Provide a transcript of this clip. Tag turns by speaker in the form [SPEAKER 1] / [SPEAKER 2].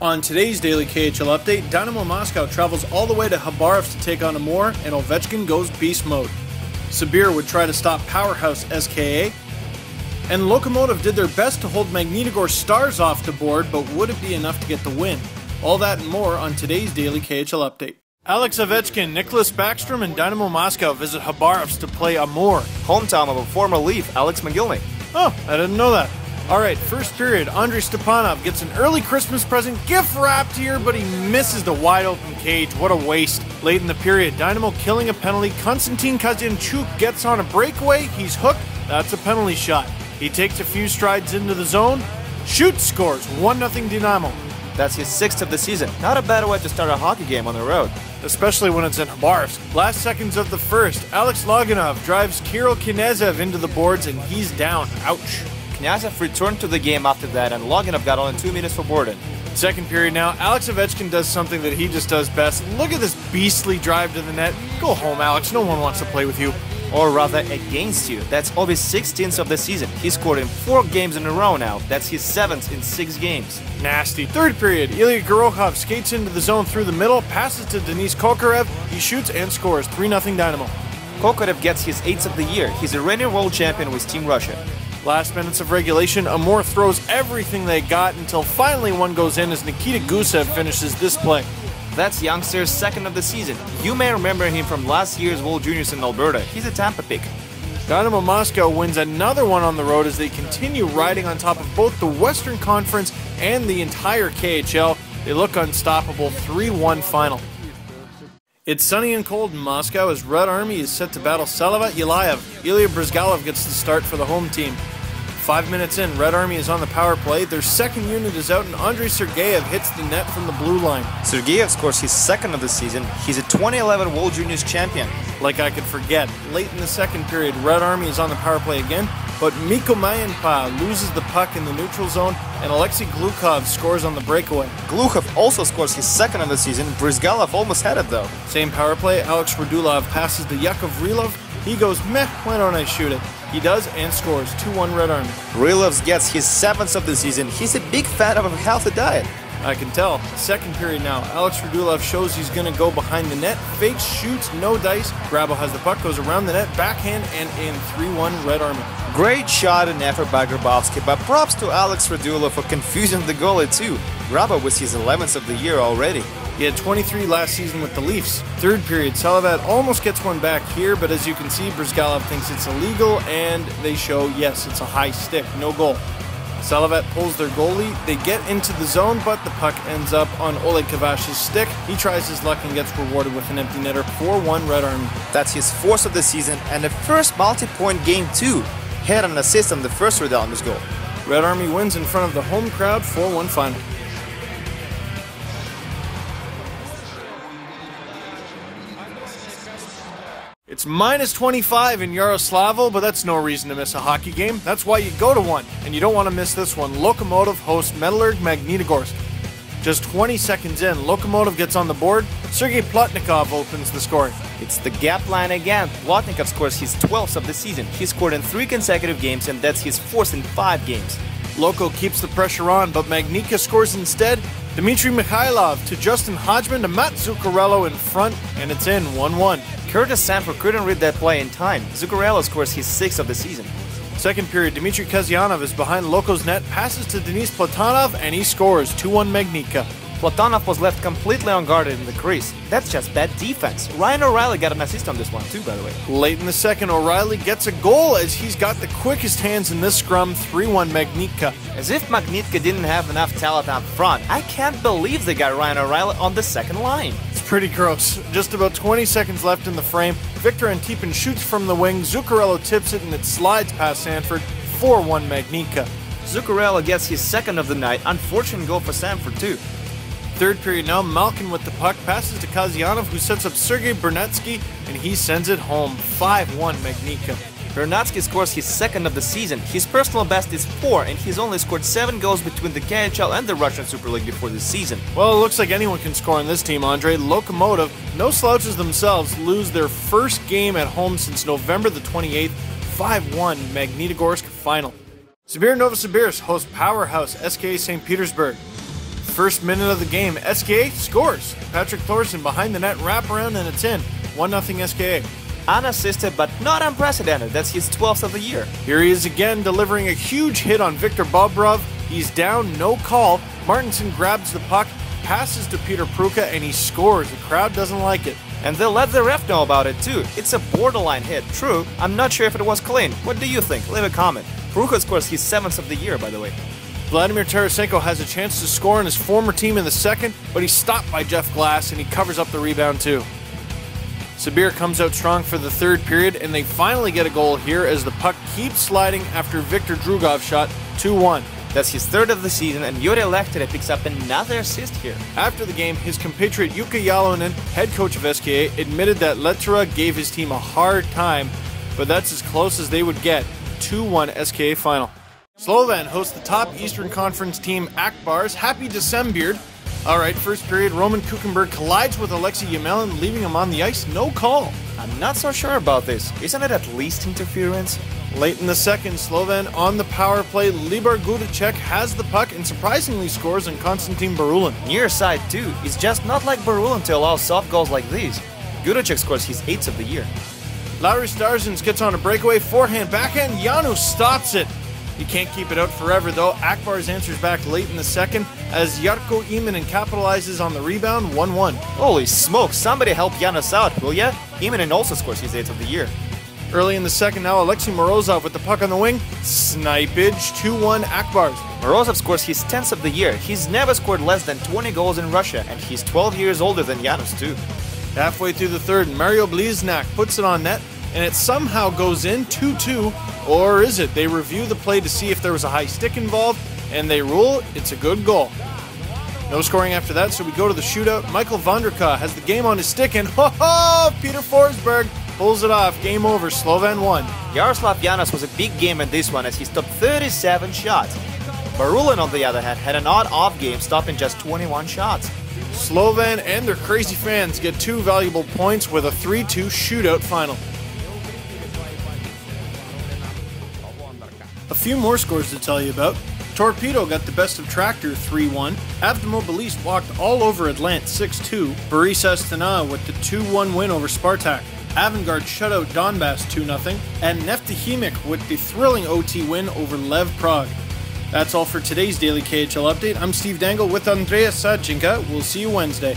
[SPEAKER 1] On today's Daily KHL update, Dynamo Moscow travels all the way to Khabarovsk to take on Amur, and Ovechkin goes beast mode. Sibir would try to stop powerhouse SKA, and Lokomotiv did their best to hold Magnitogorsk Stars off the board, but would it be enough to get the win? All that and more on today's Daily KHL update. Alex Ovechkin, Nicholas Backstrom, and Dynamo Moscow visit Khabarovsk to play Amur.
[SPEAKER 2] Hometown of a former Leaf, Alex McGillney.
[SPEAKER 1] Oh, I didn't know that. Alright, first period, Andrei Stepanov gets an early Christmas present gift wrapped here, but he misses the wide open cage. What a waste. Late in the period, Dynamo killing a penalty. Konstantin Kazyanchuk gets on a breakaway. He's hooked. That's a penalty shot. He takes a few strides into the zone. Shoots, scores. 1-0 Dynamo.
[SPEAKER 2] That's his 6th of the season. Not a bad way to start a hockey game on the road.
[SPEAKER 1] Especially when it's in Khabarovsk. Last seconds of the first, Alex Loganov drives Kirill Knyazhev into the boards and he's down. Ouch.
[SPEAKER 2] Knyazhev returned to the game after that, and Loganov got only 2 minutes for boarding.
[SPEAKER 1] Second period now, Alex Ovechkin does something that he just does best. Look at this beastly drive to the net. Go home, Alex. No one wants to play with you.
[SPEAKER 2] Or rather, against you. That's Ovi's 16th of the season. He scored in 4 games in a row now. That's his 7th in 6 games.
[SPEAKER 1] Nasty. Third period, Ilya Gorokhov skates into the zone through the middle, passes to Denis Kokarev. He shoots and scores. 3-0 Dynamo.
[SPEAKER 2] Kokarev gets his 8th of the year. He's a reigning world champion with Team Russia.
[SPEAKER 1] Last minutes of regulation, Amur throws everything they got until finally one goes in as Nikita Gusev finishes this play.
[SPEAKER 2] That's youngster's 2nd of the season. You may remember him from last year's World Juniors in Alberta. He's a Tampa pick.
[SPEAKER 1] Dynamo Moscow wins another one on the road as they continue riding on top of both the Western Conference and the entire KHL. They look unstoppable. 3-1 final. It's sunny and cold in Moscow as Red Army is set to battle Salavat Yulaev. Ilya Bryzgalov gets the start for the home team. 5 minutes in, Red Army is on the power play. Their second unit is out and Andrei Sergeyev hits the net from the blue line.
[SPEAKER 2] Sergeyev scores his 2nd of the season. He's a 2011 World Juniors champion.
[SPEAKER 1] Like I could forget. Late in the second period, Red Army is on the power play again, but Mikko Mayenpa loses the puck in the neutral zone and Alexei Glukhov scores on the breakaway.
[SPEAKER 2] Glukhov also scores his 2nd of the season. Bryzgalov almost had it though.
[SPEAKER 1] Same power play, Alex Radulov passes to Yakov Rylov. He goes, meh, why don't I shoot it? He does and scores. 2-1 Red Army.
[SPEAKER 2] Rylov gets his 7th of the season. He's a big fan of a healthy diet.
[SPEAKER 1] I can tell. Second period now. Alex Radulov shows he's going to go behind the net. Fakes, shoots, no dice. Grabo has the puck, goes around the net, backhand, and in. 3-1 Red Army.
[SPEAKER 2] Great shot and effort by Grabowski, but props to Alex Radulov for confusing the goalie too. Grabo was his 11th of the year already.
[SPEAKER 1] He had 23 last season with the Leafs. Third period, Salavat almost gets one back here, but as you can see, Bryzgalov thinks it's illegal, and they show, yes, it's a high stick, no goal. Salavat pulls their goalie, they get into the zone, but the puck ends up on Oleg Kavash's stick. He tries his luck and gets rewarded with an empty netter. 4-1 Red Army.
[SPEAKER 2] That's his 4th of the season, and the first multi-point game too. Had an assist on the first Red Army's goal.
[SPEAKER 1] Red Army wins in front of the home crowd. 4-1 final. It's minus 25 in Yaroslavl, but that's no reason to miss a hockey game. That's why you go to one, and you don't want to miss this one. Lokomotiv hosts Metallurg Magnitogorsk. Just 20 seconds in, Lokomotiv gets on the board. Sergei Plotnikov opens the scoring.
[SPEAKER 2] It's the gap line again. Plotnikov scores his 12th of the season. He scored in 3 consecutive games, and that's his 4th in 5 games.
[SPEAKER 1] Loko keeps the pressure on, but Magnitka scores instead. Dmitry Mikhailov to Justin Hodgman to Matt Zuccarello in front, and it's in. 1-1.
[SPEAKER 2] Curtis Sanford couldn't read that play in time. Zuccarello scores his 6th of the season.
[SPEAKER 1] Second period, Dmitry Kazyanov is behind Loko's net, passes to Denis Platonov, and he scores. 2-1 Magnitka.
[SPEAKER 2] Platonov was left completely unguarded in the crease. That's just bad defense. Ryan O'Reilly got an assist on this one too, by the way.
[SPEAKER 1] Late in the second, O'Reilly gets a goal as he's got the quickest hands in this scrum. 3-1 Magnitka.
[SPEAKER 2] As if Magnitka didn't have enough talent up front. I can't believe they got Ryan O'Reilly on the second line.
[SPEAKER 1] It's pretty gross. Just about 20 seconds left in the frame. Victor Antipin shoots from the wing. Zuccarello tips it and it slides past Sanford. 4-1 Magnitka.
[SPEAKER 2] Zuccarello gets his 2nd of the night. Unfortunate goal for Sanford too.
[SPEAKER 1] Third period now, Malkin with the puck passes to Kazyanov, who sets up Sergei Bernetsky, and he sends it home. 5-1 Magnitka.
[SPEAKER 2] Bernetsky scores his 2nd of the season. His personal best is 4, and he's only scored 7 goals between the KHL and the Russian Super League before this season.
[SPEAKER 1] Well, it looks like anyone can score on this team, Andre. Lokomotiv, no slouches themselves, lose their first game at home since November the 28th. 5-1 Magnitogorsk final. Sibir Novosibirsk hosts powerhouse SKA St. Petersburg. First minute of the game, SKA scores. Patrick Thorson behind the net, wraparound, and it's in. 1-0 SKA.
[SPEAKER 2] Unassisted but not unprecedented, that's his 12th of the year.
[SPEAKER 1] Here he is again, delivering a huge hit on Victor Bobrov. He's down, no call. Martinson grabs the puck, passes to Peter Pruka, and he scores. The crowd doesn't like it.
[SPEAKER 2] And they'll let the ref know about it too. It's a borderline hit, true. I'm not sure if it was clean. What do you think? Leave a comment. Pruka scores his 7th of the year, by the way.
[SPEAKER 1] Vladimir Tarasenko has a chance to score on his former team in the second, but he's stopped by Jeff Glass, and he covers up the rebound too. Sibir comes out strong for the third period, and they finally get a goal here as the puck keeps sliding after Victor Drugov's shot. 2-1.
[SPEAKER 2] That's his 3rd of the season, and Yuri Lehtere picks up another assist here.
[SPEAKER 1] After the game, his compatriot Jukka Jalonen, head coach of SKA, admitted that Lehtere gave his team a hard time, but that's as close as they would get. 2-1 SKA final. Slovan hosts the top Eastern Conference team Akbars. Happy December. Alright, first period, Roman Kuchenberg collides with Alexei Yamelin, leaving him on the ice, no call.
[SPEAKER 2] I'm not so sure about this. Isn't it at least interference?
[SPEAKER 1] Late in the second, Slovan on the power play, Libor Gudicek has the puck and surprisingly scores on Konstantin Barulin.
[SPEAKER 2] Near side too. It's just not like Barulin to allow soft goals like these. Gudicek scores his 8th of the year.
[SPEAKER 1] Larry Starzins gets on a breakaway, forehand, backhand, Janu stops it. He can't keep it out forever though. Akbars answers back late in the second as Jarkko Immonen capitalizes on the rebound, 1-1.
[SPEAKER 2] Holy smoke, somebody help Janos out, will ya? Immonen also scores his 8th of the year.
[SPEAKER 1] Early in the second now, Alexei Morozov with the puck on the wing. Snipage, 2-1 Akbars.
[SPEAKER 2] Morozov scores his 10th of the year. He's never scored less than 20 goals in Russia, and he's 12 years older than Janos too.
[SPEAKER 1] Halfway through the third, Mario Bliznak puts it on net, and it somehow goes in 2-2, or is it? They review the play to see if there was a high stick involved, and they rule it's a good goal. No scoring after that, so we go to the shootout. Michael Vonderka has the game on his stick, and Peter Forsberg pulls it off. Game over, Slovan 1.
[SPEAKER 2] Yaroslav Janos was a big game in this one as he stopped 37 shots. Barulin, on the other hand, had an odd off game, stopping just 21 shots.
[SPEAKER 1] Slovan and their crazy fans get 2 valuable points with a 3-2 shootout final. A few more scores to tell you about. Torpedo got the best of Tractor 3-1. Avtomobilist walked all over Atlant 6-2. Borisa Astana with the 2-1 win over Spartak. Avangard shut out Donbass 2-0. And Neftihimik with the thrilling OT win over Lev Prague. That's all for today's Daily KHL update. I'm Steve Dangle with Andreas Sadchenka. We'll see you Wednesday.